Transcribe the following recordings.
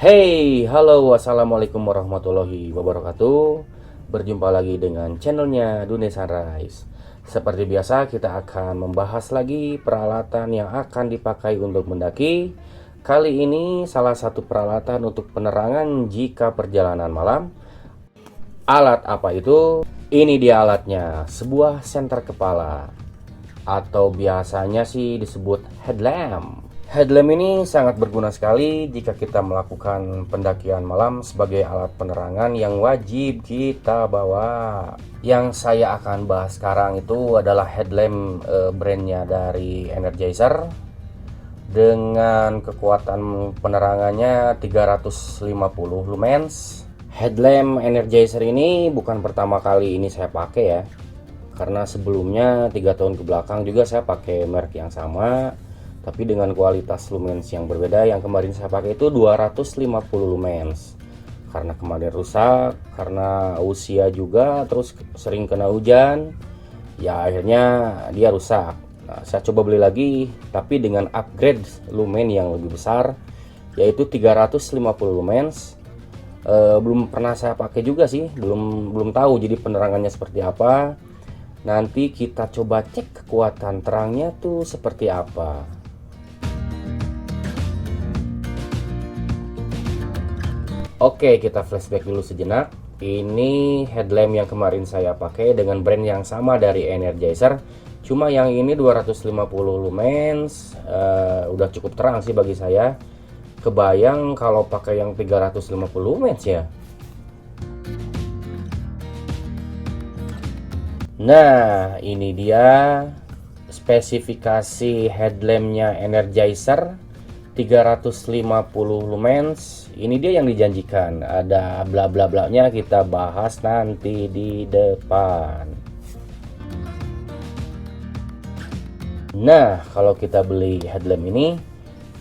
Hey, halo, assalamualaikum warahmatullahi wabarakatuh. Berjumpa lagi dengan channelnya Dunia Sunrise. Seperti biasa, kita akan membahas lagi peralatan yang akan dipakai untuk mendaki. Kali ini salah satu peralatan untuk penerangan jika perjalanan malam. Alat apa itu? Ini dia alatnya, sebuah senter kepala, atau biasanya sih disebut headlamp. Headlamp ini sangat berguna sekali jika kita melakukan pendakian malam sebagai alat penerangan yang wajib kita bawa. Yang saya akan bahas sekarang itu adalah headlamp brandnya dari Energizer dengan kekuatan penerangannya 350 lumens. Headlamp Energizer ini bukan pertama kali ini saya pakai ya, karena sebelumnya 3 tahun ke belakang juga saya pakai merek yang sama, tapi dengan kualitas lumens yang berbeda. Yang kemarin saya pakai itu 250 lumens. Karena kemarin rusak, karena usia juga, terus sering kena hujan, ya akhirnya dia rusak. Nah, saya coba beli lagi, tapi dengan upgrade lumen yang lebih besar, yaitu 350 lumens. Belum pernah saya pakai juga sih, belum tahu jadi penerangannya seperti apa. Nanti kita coba cek kekuatan terangnya tuh seperti apa. Oke, kita flashback dulu sejenak. Ini headlamp yang kemarin saya pakai dengan brand yang sama dari Energizer. Cuma yang ini 250 lumens, udah cukup terang sih bagi saya. Kebayang kalau pakai yang 350 lumens ya. Nah, ini dia spesifikasi headlampnya Energizer 350 lumens. Ini dia yang dijanjikan. Ada bla bla blanya, kita bahas nanti di depan. Nah, kalau kita beli headlamp ini,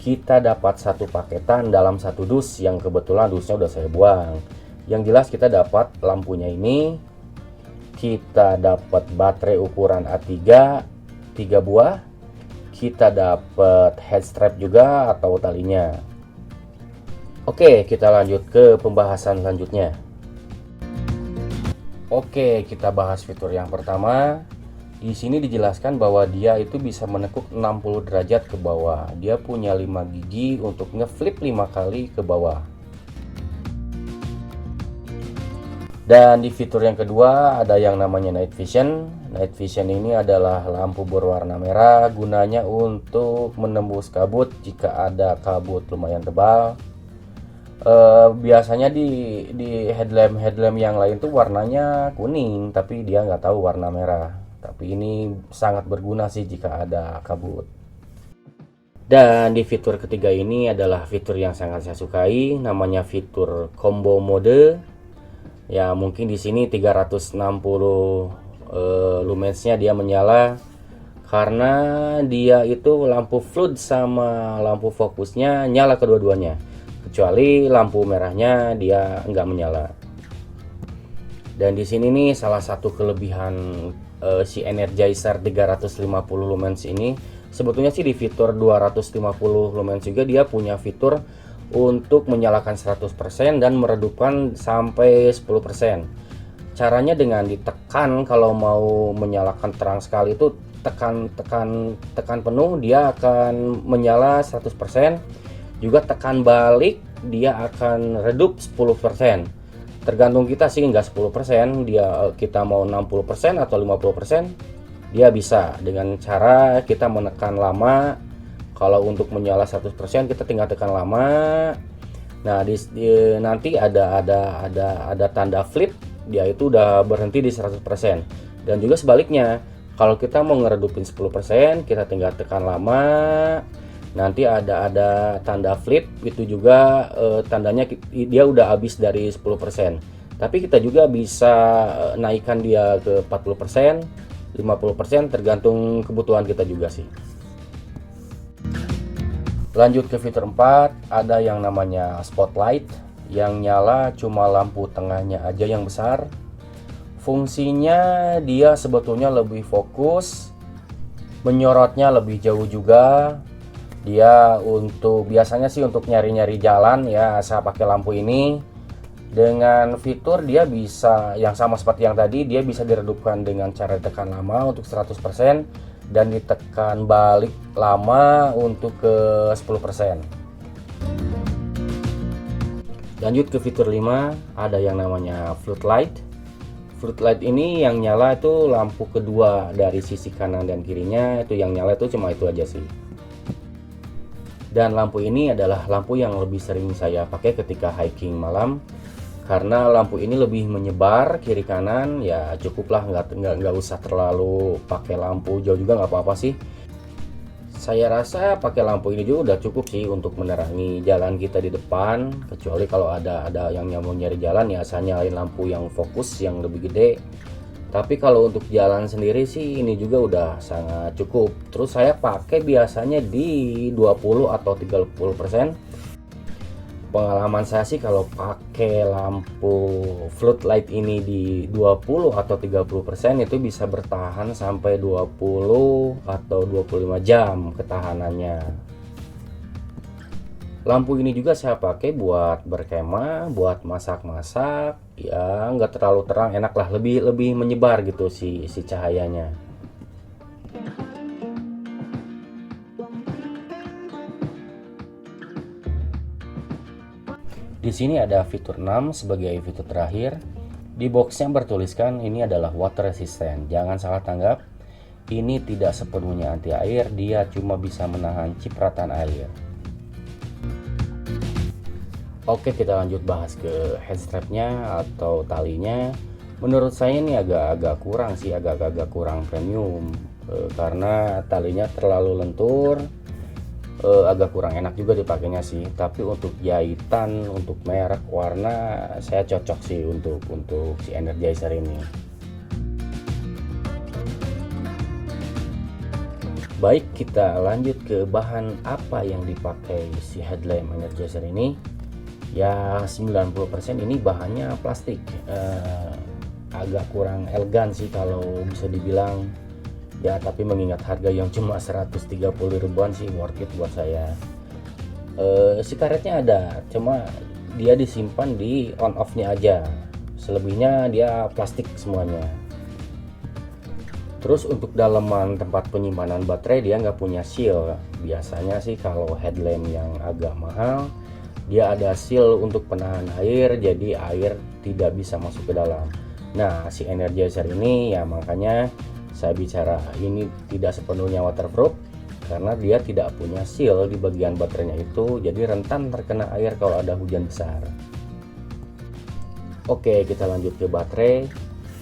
kita dapat satu paketan dalam satu dus, yang kebetulan dusnya udah saya buang. Yang jelas kita dapat lampunya ini, kita dapat baterai ukuran A3 3 buah, kita dapat head strap juga atau talinya. Oke, kita lanjut ke pembahasan selanjutnya. Oke, kita bahas fitur yang pertama. Di sini dijelaskan bahwa dia itu bisa menekuk 60 derajat ke bawah. Dia punya 5 gigi untuk ngeflip 5 kali ke bawah. Dan di fitur yang kedua ada yang namanya night vision. Night vision ini adalah lampu berwarna merah, gunanya untuk menembus kabut jika ada kabut lumayan tebal. Biasanya di headlamp yang lain tuh warnanya kuning, tapi dia nggak tahu warna merah. Tapi ini sangat berguna sih jika ada kabut. Dan di fitur ketiga ini adalah fitur yang sangat saya sukai, namanya fitur combo mode. Ya mungkin di sini 360 lumensnya dia menyala, karena dia itu lampu flood sama lampu fokusnya nyala kedua-duanya, kecuali lampu merahnya dia nggak menyala. Dan di sini nih salah satu kelebihan si Energizer 350 lumens ini, sebetulnya sih di fitur 250 lumens juga dia punya fitur untuk menyalakan 100% dan meredupkan sampai 10%. Caranya dengan ditekan, kalau mau menyalakan terang sekali itu tekan penuh, dia akan menyala 100%. Juga tekan balik, dia akan redup 10%. Tergantung kita sih, nggak 10%, kita mau 60% atau 50%, dia bisa dengan cara kita menekan lama. Kalau untuk menyala 100% kita tinggal tekan lama. Nah, nanti ada tanda flip, dia itu udah berhenti di 100%. Dan juga sebaliknya, kalau kita mau ngeredupin 10%, kita tinggal tekan lama. Nanti ada tanda flip, itu juga tandanya dia udah habis dari 10%. Tapi kita juga bisa naikkan dia ke 40%, 50%, tergantung kebutuhan kita juga sih. Lanjut ke fitur 4, ada yang namanya spotlight, yang nyala cuma lampu tengahnya aja yang besar. Fungsinya dia sebetulnya lebih fokus, menyorotnya lebih jauh juga. Dia untuk biasanya sih untuk nyari-nyari jalan ya, saya pakai lampu ini. Dengan fitur dia bisa yang sama seperti yang tadi, dia bisa diredupkan dengan cara ditekan lama untuk 100% dan ditekan balik lama untuk ke 10%. Lanjut ke fitur 5, ada yang namanya floodlight. Floodlight ini yang nyala itu lampu kedua dari sisi kanan dan kirinya, itu yang nyala itu cuma itu aja sih. Dan lampu ini adalah lampu yang lebih sering saya pakai ketika hiking malam, karena lampu ini lebih menyebar kiri kanan. Ya cukuplah, nggak usah terlalu pakai lampu jauh juga, nggak apa-apa sih. Saya rasa pakai lampu ini juga udah cukup sih untuk menerangi jalan kita di depan, kecuali kalau ada yang mau nyari jalan ya saya nyalain lampu yang fokus yang lebih gede. Tapi kalau untuk jalan sendiri sih ini juga udah sangat cukup. Terus saya pakai biasanya di 20 atau 30%. Pengalaman saya sih kalau pakai lampu floodlight ini di 20 atau 30% itu bisa bertahan sampai 20 atau 25 jam ketahanannya. Lampu ini juga saya pakai buat berkemah, buat masak-masak, ya nggak terlalu terang, enak lah, lebih menyebar gitu si cahayanya. Di sini ada fitur 6 sebagai fitur terakhir. Di boxnya bertuliskan ini adalah water resistant. Jangan salah tanggap, ini tidak sepenuhnya anti air, dia cuma bisa menahan cipratan air. Oke, kita lanjut bahas ke headstrapnya atau talinya. Menurut saya ini agak kurang sih, agak kurang premium, karena talinya terlalu lentur, agak kurang enak juga dipakainya sih. Tapi untuk jahitan, untuk merek, warna, saya cocok sih untuk si Energizer ini. Baik, kita lanjut ke bahan apa yang dipakai si headlamp Energizer ini. Ya 90% ini bahannya plastik, agak kurang elegan sih kalau bisa dibilang ya, tapi mengingat harga yang cuma 130 ribuan sih worth it buat saya. Si karetnya ada, cuma dia disimpan di on off nya aja, selebihnya dia plastik semuanya. Terus untuk dalaman tempat penyimpanan baterai dia nggak punya seal. Biasanya sih kalau headlamp yang agak mahal dia ada seal untuk penahan air, jadi air tidak bisa masuk ke dalam. Nah si Energizer ini ya makanya saya bicara ini tidak sepenuhnya waterproof, karena dia tidak punya seal di bagian baterainya itu, jadi rentan terkena air kalau ada hujan besar. Oke, kita lanjut ke baterai.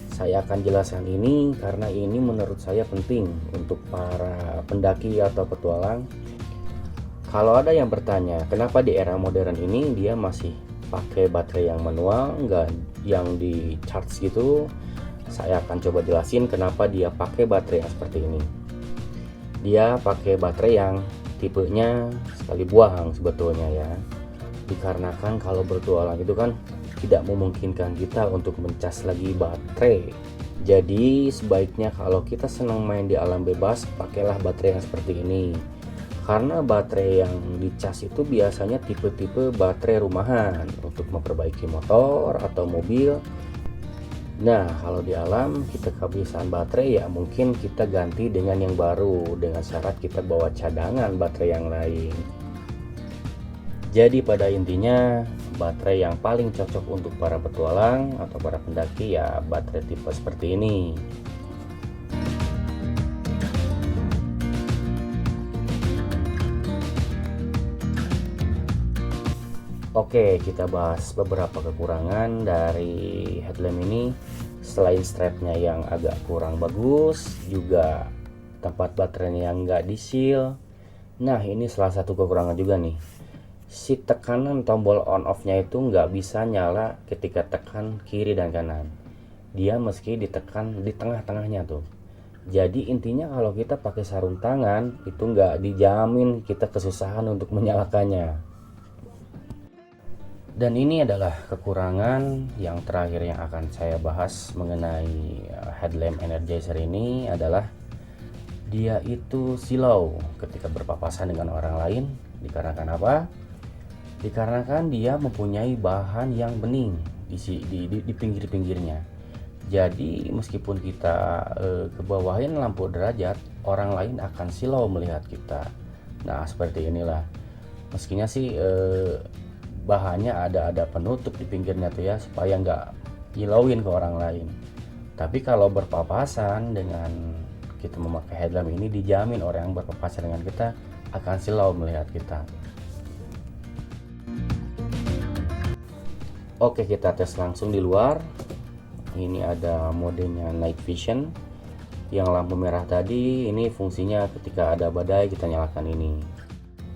Saya akan jelaskan ini karena ini menurut saya penting untuk para pendaki atau petualang. Kalau ada yang bertanya, kenapa di era modern ini dia masih pakai baterai yang manual, nggak yang di charge gitu? Saya akan coba jelasin kenapa dia pakai baterai yang seperti ini. Dia pakai baterai yang tipenya sekali buang sebetulnya ya. Dikarenakan kalau bertualang itu kan tidak memungkinkan kita untuk mencas lagi baterai. Jadi sebaiknya kalau kita senang main di alam bebas, pakailah baterai yang seperti ini. Karena baterai yang dicas itu biasanya tipe-tipe baterai rumahan untuk memperbaiki motor atau mobil. Nah kalau di alam kita kehabisan baterai ya mungkin kita ganti dengan yang baru, dengan syarat kita bawa cadangan baterai yang lain. Jadi pada intinya baterai yang paling cocok untuk para petualang atau para pendaki ya baterai tipe seperti ini. Oke, kita bahas beberapa kekurangan dari headlamp ini. Selain strapnya yang agak kurang bagus, juga tempat baterainya yang nggak di-seal. Nah ini salah satu kekurangan juga nih. Si tekanan tombol on off nya itu nggak bisa nyala ketika tekan kiri dan kanan. Dia meski ditekan di tengah-tengahnya tuh. Jadi intinya kalau kita pakai sarung tangan itu nggak dijamin kita kesusahan untuk menyalakannya. Dan ini adalah kekurangan yang terakhir yang akan saya bahas mengenai headlamp Energizer ini adalah dia itu silau ketika berpapasan dengan orang lain. Dikarenakan apa? Dikarenakan dia mempunyai bahan yang bening di pinggir-pinggirnya. Jadi meskipun kita kebawahin lampu derajat, orang lain akan silau melihat kita. Nah seperti inilah. Meskinya sih bahannya ada penutup di pinggirnya tuh ya, supaya nggak hilauin ke orang lain. Tapi kalau berpapasan dengan kita memakai headlamp ini, dijamin orang yang berpapasan dengan kita akan silau melihat kita. Oke, kita tes langsung di luar. Ini ada modenya night vision. Yang lampu merah tadi ini fungsinya ketika ada badai kita nyalakan ini.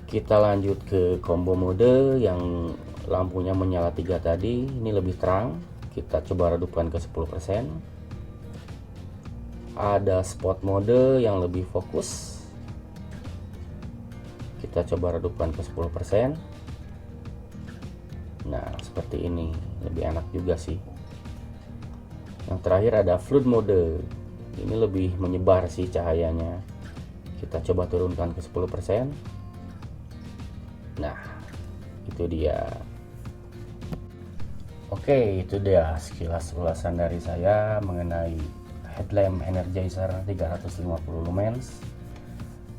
Kita lanjut ke combo mode yang lampunya menyala 3 tadi. Ini lebih terang. Kita coba redupkan ke 10%. Ada spot mode yang lebih fokus. Kita coba redupkan ke 10%. Nah seperti ini, lebih enak juga sih. Yang terakhir ada flood mode. Ini lebih menyebar sih cahayanya. Kita coba turunkan ke 10%. Nah itu dia. Oke, itu dia sekilas ulasan dari saya mengenai headlamp Energizer 350 lumens.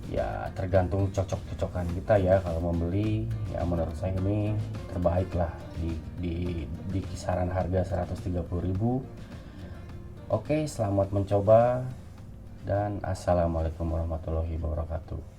Ya tergantung cocok-cocokan kita ya kalau membeli. Ya menurut saya ini terbaik lah di kisaran harga 130.000. Oke, selamat mencoba dan assalamualaikum warahmatullahi wabarakatuh.